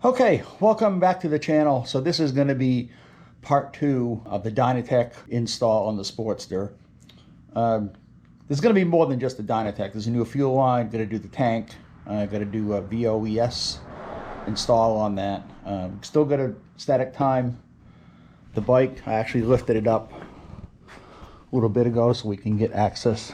Okay, welcome back to the channel. So this is going to be part 2 of the Dynatek install on the Sportster. There's going to be more than just the Dynatek. There's a new fuel line, going to do the tank, got to do a VOES install on that. Still got to static time the bike. I actually lifted it up a little bit ago so we can get access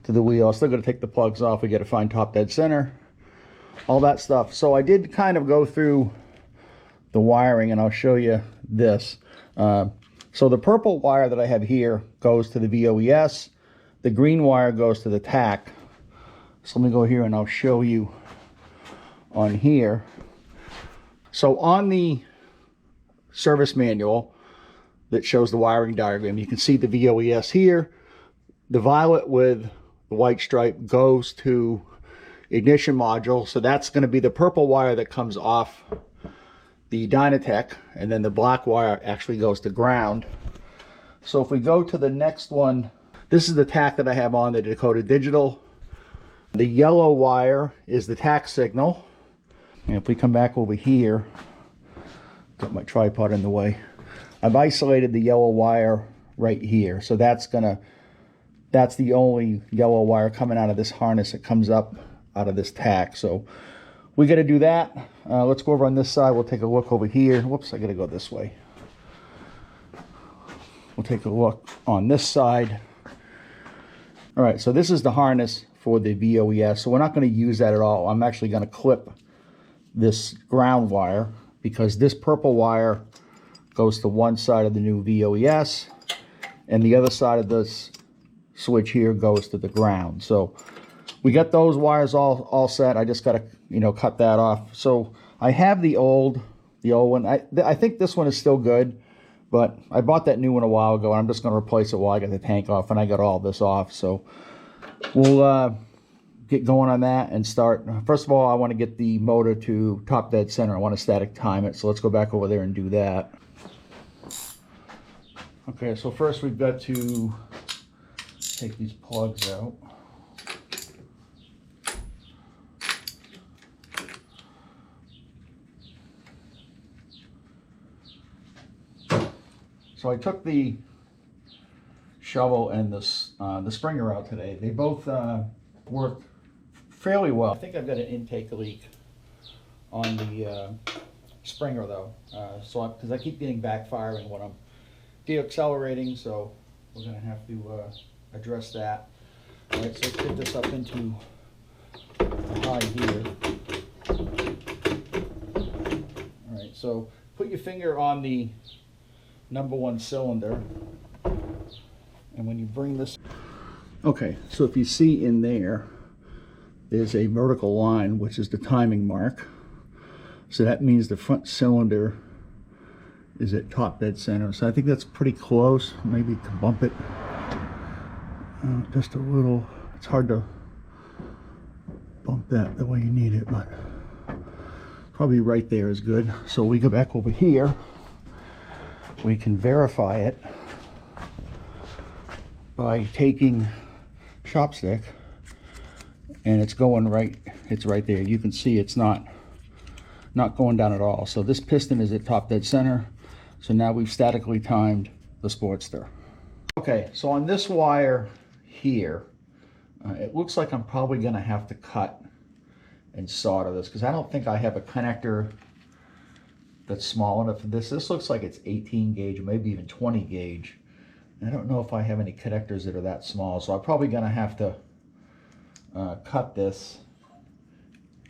to the wheel. Still got to take the plugs off. We got to find top dead center, all that stuff. So I did kind of go through the wiring, and I'll show you this. So the purple wire that I have here goes to the VOES. The green wire goes to the TAC. So let me go here and I'll show you on here. So on the service manual that shows the wiring diagram, you can see the VOES here. The violet with the white stripe goes to ignition module, so that's going to be the purple wire that comes off the Dynatek, and then the black wire actually goes to ground. So if we go to the next one, this is the TAC that I have on the decoded digital. The yellow wire is the TAC signal, and if we come back over here, got my tripod in the way, I've isolated the yellow wire right here. So that's the only yellow wire coming out of this harness that comes up out of this TAC. So we got to do that. Let's go over on this side. We'll take a look over here. Whoops, I got to go this way. We'll take a look on this side. All right, so this is the harness for the VOES. So we're not going to use that at all. I'm actually going to clip this ground wire because this purple wire goes to one side of the new VOES, and the other side of this switch here goes to the ground. So we got those wires all set. I just got to, cut that off. So I have the old one. I think this one is still good, but I bought that new one a while ago, and I'm just going to replace it while I got the tank off, and I got all this off. So we'll get going on that and start. First of all, I want to get the motor to top dead center. I want to static time it. So let's go back over there and do that. Okay, so first we've got to take these plugs out. So I took the shovel and the Springer out today. They both work fairly well. I think I've got an intake leak on the Springer though, because I keep getting backfiring when I'm deaccelerating, so we're going to have to address that. All right, so let's get this up into high here. All right, so put your finger on the #1 cylinder, and when you bring this, okay, so if you see in there's a vertical line, which is the timing mark. So that means the front cylinder is at top dead center. So I think that's pretty close. Maybe to bump it just a little. It's hard to bump that the way you need it, but probably right there is good. So we go back over here. We can verify it by taking chopstick, and it's going right. It's right there. You can see it's not going down at all. So this piston is at top dead center. So now we've statically timed the Sportster. Okay, so on this wire here, it looks like I'm probably going to have to cut and solder this because I don't think I have a connector that's small enough for this. This looks like it's 18 gauge, maybe even 20 gauge. And I don't know if I have any connectors that are that small, so I'm probably going to have to cut this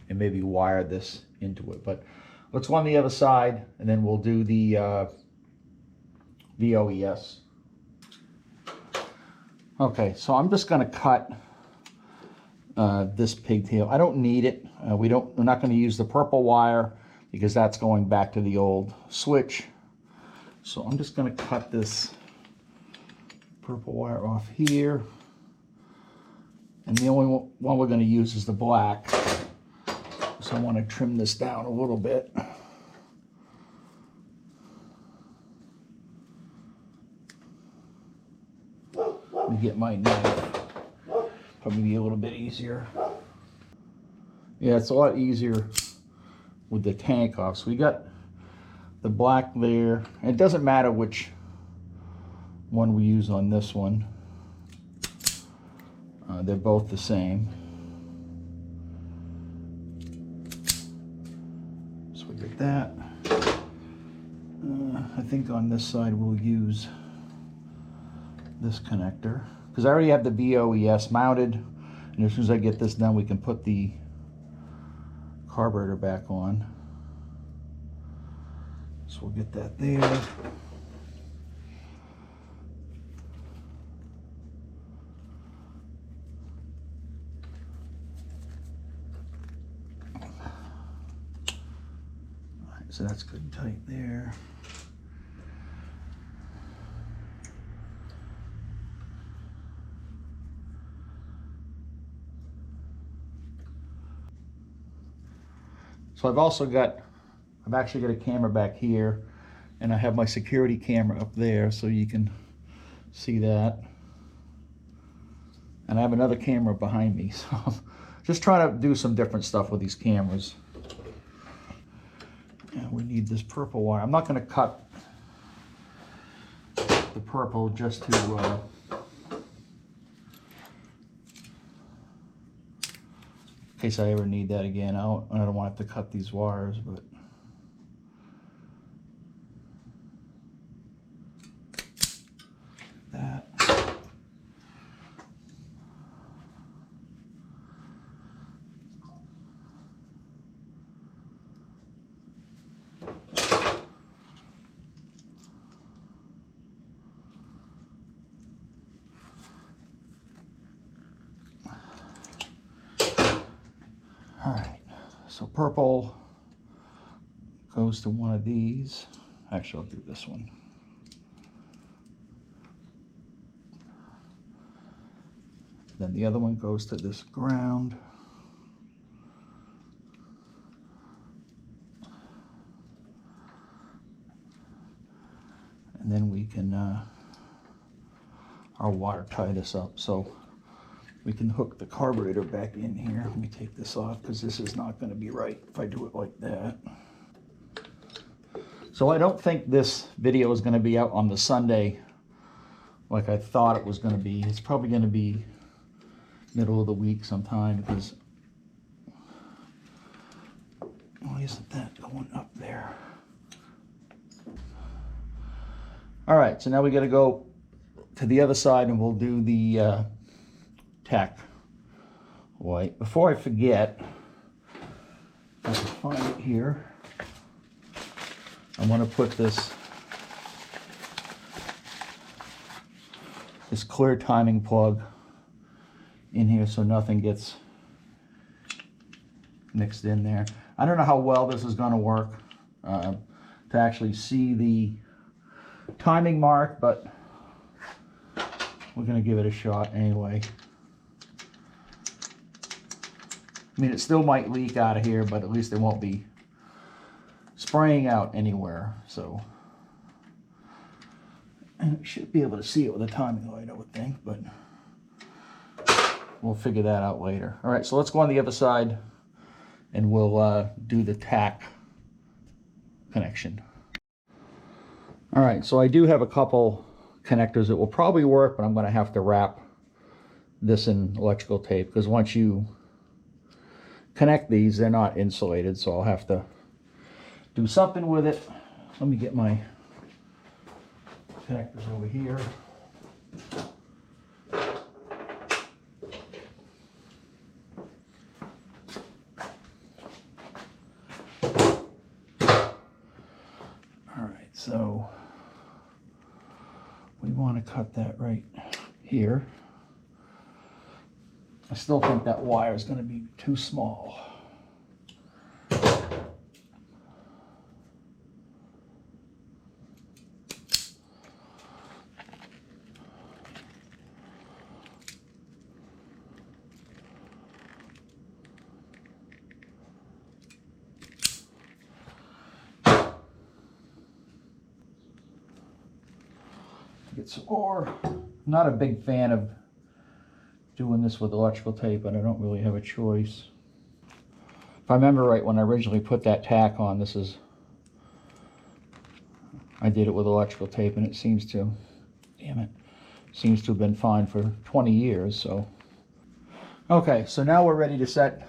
and maybe wire this into it. But let's go on the other side, and then we'll do the VOES. Okay, so I'm just going to cut this pigtail. I don't need it. We're not going to use the purple wire because that's going back to the old switch. So I'm just going to cut this purple wire off here. And the only one we're going to use is the black. So I want to trim this down a little bit. Let me get my knife. Probably be a little bit easier. Yeah, it's a lot easier with the tank off. So we got the black there. And it doesn't matter which one we use on this one. They're both the same. So we get that. I think on this side we'll use this connector because I already have the BOES mounted, and as soon as I get this done we can put the carburetor back on. So we'll get that there. So that's good and tight there. So I've actually got a camera back here, and I have my security camera up there so you can see that. And I have another camera behind me, so I'm just trying to do some different stuff with these cameras. And we need this purple wire. I'm not going to cut the purple just to in case I ever need that again. I don't want to have to cut these wires, but that. All right, so purple goes to one of these. Actually, I'll do this one. Then the other one goes to this ground. And then we can our wire tie this up so we can hook the carburetor back in here. Let me take this off because this is not going to be right if I do it like that. So I don't think this video is going to be out on the Sunday like I thought it was going to be. It's probably going to be middle of the week sometime because why isn't that going up there? All right, so now we got to go to the other side and we'll do the tack white. Before I forget, I can find it here. I want to put this clear timing plug in here so nothing gets mixed in there. I don't know how well this is going to work to actually see the timing mark, but we're going to give it a shot anyway. I mean, it still might leak out of here, but at least it won't be spraying out anywhere. So, and we should be able to see it with a timing light, I would think, but we'll figure that out later. All right, so let's go on the other side and we'll do the tack connection. All right, so I do have a couple connectors that will probably work, but I'm going to have to wrap this in electrical tape because once you connect these, they're not insulated, so I'll have to do something with it. Let me get my connectors over here. All right, so we want to cut that right here. I still think that wire is going to be too small. Get some more. I'm not a big fan of doing this with electrical tape, but I don't really have a choice. If I remember right, when I originally put that tack on, I did it with electrical tape, and it seems to, damn it, seems to have been fine for 20 years, so. Okay, so now we're ready to set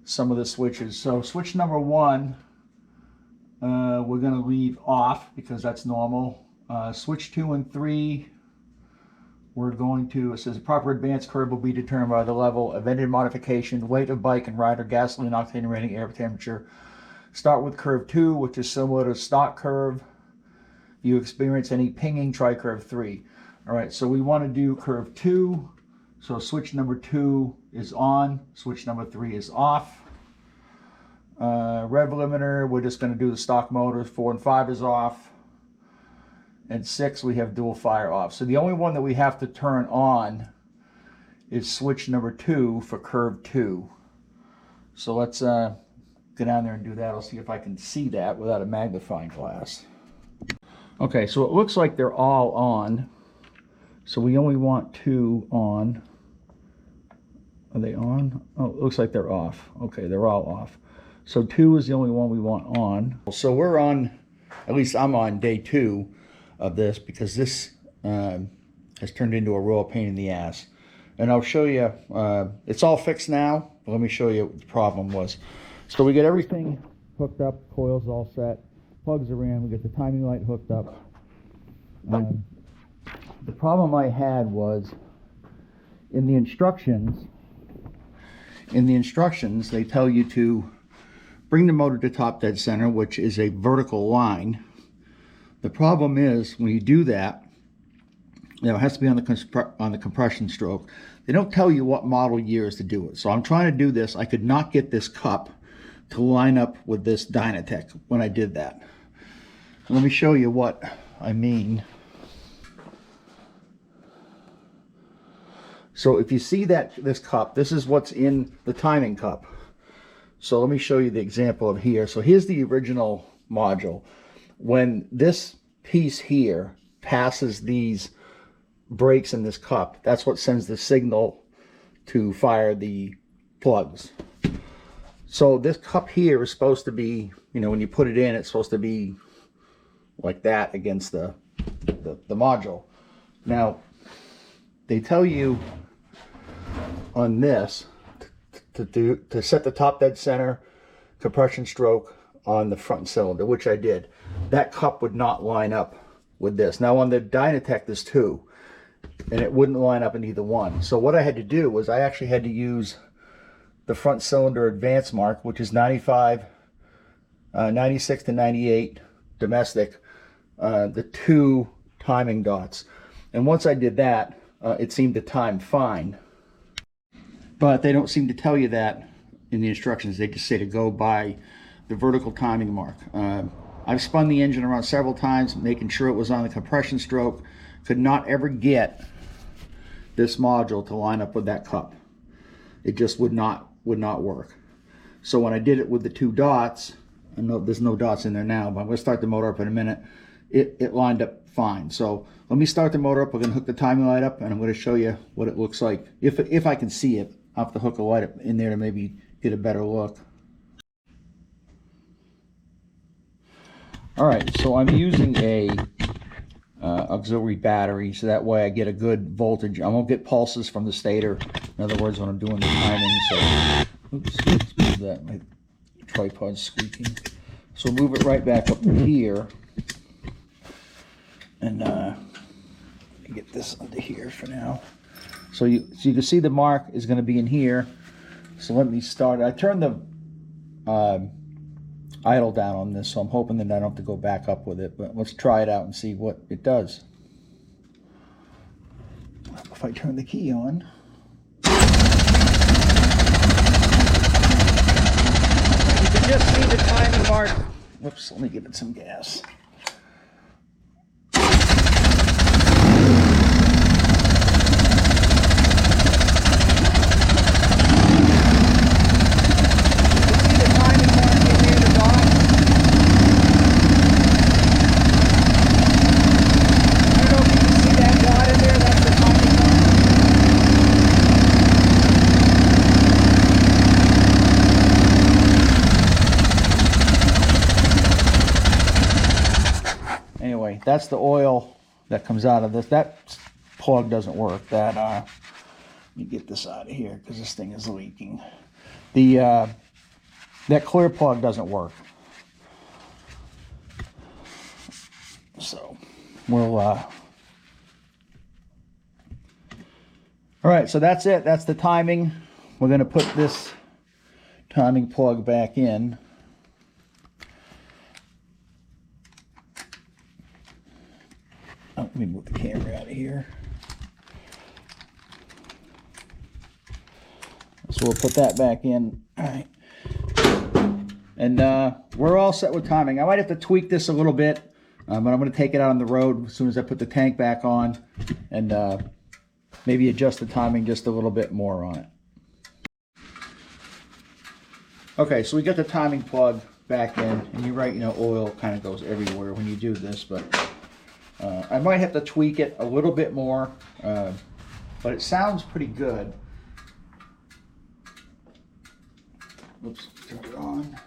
some of the switches. So switch number 1, we're going to leave off because that's normal. Switch 2 and 3, we're going to, it says proper advance curve will be determined by the level of engine modification, weight of bike and rider, gasoline, octane rating, air temperature. Start with curve 2, which is similar to stock curve. If you experience any pinging, try curve 3. All right, so we want to do curve 2. So switch number 2 is on, switch number 3 is off. Rev limiter, we're just going to do the stock motors. 4 and 5 is off. And 6, we have dual fire off. So the only one that we have to turn on is switch number 2 for curve 2. So let's go down there and do that. I'll see if I can see that without a magnifying glass. Okay, so it looks like they're all on. So we only want 2 on. Are they on? Oh, it looks like they're off. Okay, they're all off. So 2 is the only one we want on. So we're on, at least I'm on day 2 of this, because this has turned into a real pain in the ass. And I'll show you, it's all fixed now, but let me show you what the problem was. So we get everything hooked up, coils all set, plugs are in, we get the timing light hooked up. The problem I had was in the instructions, they tell you to bring the motor to top dead center, which is a vertical line. The problem is when you do that, you know, it has to be on the compression stroke. They don't tell you what model years to do it. So I'm trying to do this. I could not get this cup to line up with this Dynatek when I did that. So let me show you what I mean. So if you see this cup, this is what's in the timing cup. So let me show you the example of here. So here's the original module. When this piece here passes these breaks in this cup, that's what sends the signal to fire the plugs. So this cup here is supposed to be, you know, when you put it in, it's supposed to be like that against the module. Now, they tell you on this to set the top dead center compression stroke on the front cylinder, which I did. That cup would not line up with this. Now on the Dynatek there's 2, and it wouldn't line up in either one. So what I had to do was I actually had to use the front cylinder advance mark, which is 95, 96 to 98 domestic, the 2 timing dots. And once I did that, it seemed to time fine. But they don't seem to tell you that in the instructions. They just say to go by the vertical timing mark. I've spun the engine around several times, making sure it was on the compression stroke. Could not ever get this module to line up with that cup. It just would not work. So when I did it with the 2 dots, I know there's no dots in there now, but I'm going to start the motor up in a minute. It lined up fine. So let me start the motor up. We're going to hook the timing light up, and I'm going to show you what it looks like. If I can see it, I'll have to hook a light up in there to maybe get a better look. All right, so I'm using a auxiliary battery, so that way I get a good voltage. I won't get pulses from the stator. In other words, when I'm doing the timing. So, oops, let's move that. My tripod's squeaking. So we'll move it right back up to here, and get this under here for now. So you can see the mark is going to be in here. So let me start. I turned the idle down on this, so I'm hoping that I don't have to go back up with it, but let's try it out and see what it does. If I turn the key on. You can just see the timing mark. Whoops, let me give it some gas. Anyway, that's the oil that comes out of this. That plug doesn't work. That let me get this out of here because this thing is leaking. The that clear plug doesn't work. So we'll all right, so that's it. That's the timing. We're going to put this timing plug back in. Oh, let me move the camera out of here. So we'll put that back in. All right. And we're all set with timing. I might have to tweak this a little bit, but I'm going to take it out on the road as soon as I put the tank back on, and maybe adjust the timing just a little bit more on it. Okay, so we got the timing plug back in, and you're right, you know, oil kind of goes everywhere when you do this, but I might have to tweak it a little bit more, but it sounds pretty good. Oops, turn it on.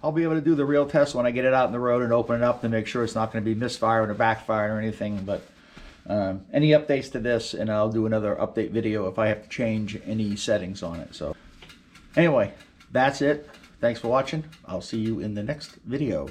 I'll be able to do the real test when I get it out on the road and open it up to make sure it's not going to be misfiring or backfiring or anything. But any updates to this, and I'll do another update video if I have to change any settings on it. So anyway, that's it. Thanks for watching. I'll see you in the next video.